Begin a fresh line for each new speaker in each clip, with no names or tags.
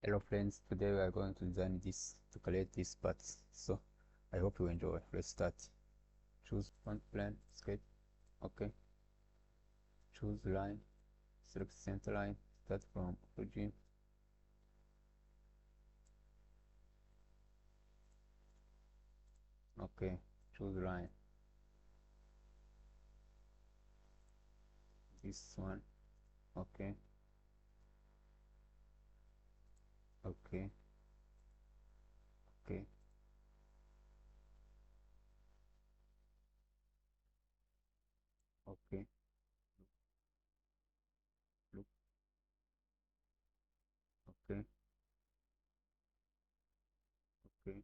Hello friends, today we are going to design this to create these parts. So I hope you enjoy. Let's start. Choose front plane, sketch, okay. Choose line, select center line, start from origin. Okay, choose line. This one, okay. Okay, okay, okay. Look, okay, okay.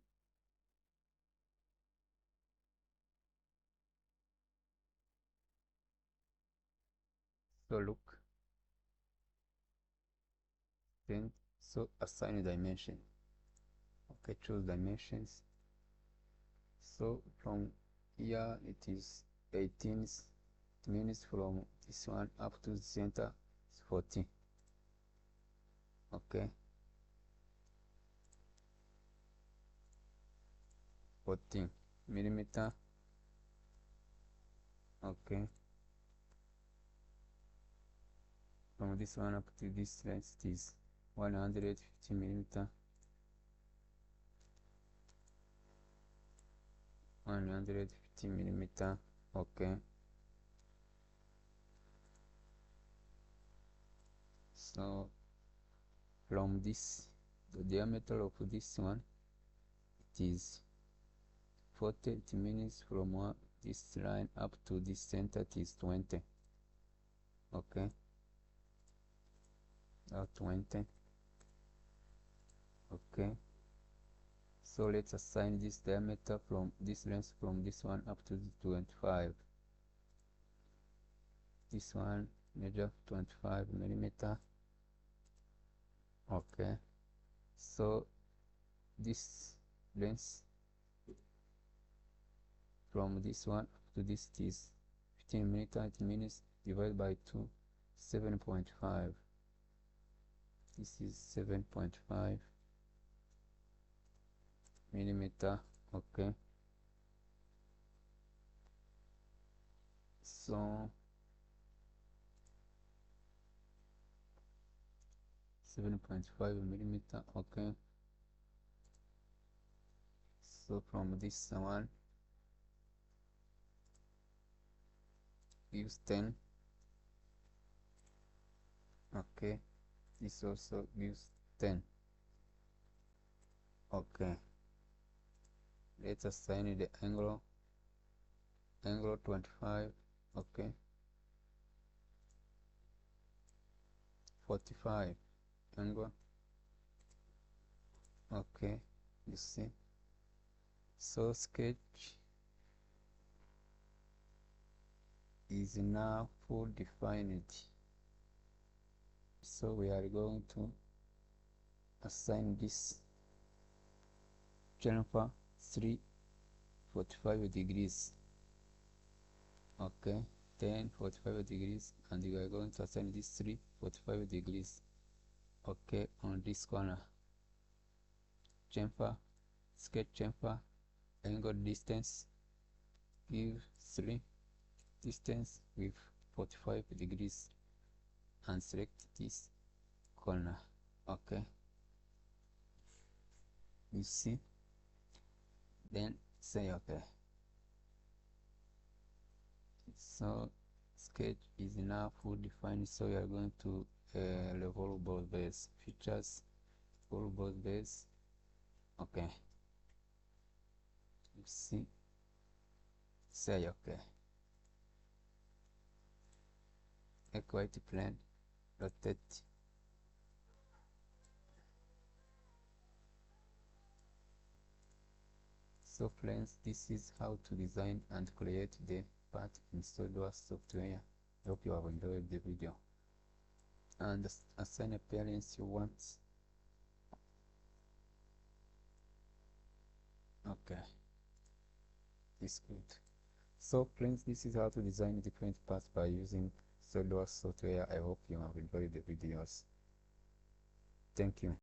So look, then so assign a dimension. Okay, choose dimensions. So from here it is 18. It means from this one up to the center is 14. Okay, 14 millimeter. Okay, from this one up to this length it is 150 millimeter. 150 millimeter. Okay, so from this, the diameter of this one, it is 40. It means from this line up to this center it is 20. Okay, 20. Okay, so let's assign this diameter from this length from this one up to the 25. This one measure 25 millimeter. Okay, so this length from this one up to this is 15 millimeter. It means divided by 2, 7.5. This is 7.5 millimeter. Okay, so 7.5 millimeter. Okay, so from this one gives 10. Okay, this also gives 10. Okay, let's assign the angle 25. Okay, 45 angle. Okay, you see, so sketch is now full defined. So we are going to assign this chamfer 345 degrees. Okay, 1045 degrees, and we are going to assign this 345 degrees. Okay, on this corner, chamfer, sketch chamfer, angle distance, give 3, distance with 45 degrees, and select this corner. Okay, you see, then say okay. So sketch is now full defined, so we are going to level both base features, full both base. Okay, you see, say okay. Equity plane, rotate. So friends, this is how to design and create the part in Solidworks software. I hope you have enjoyed the video, and assign appearance you want. Okay, it's good. So friends, this is how to design different parts by using Solidworks software. I hope you have enjoyed the videos. Thank you.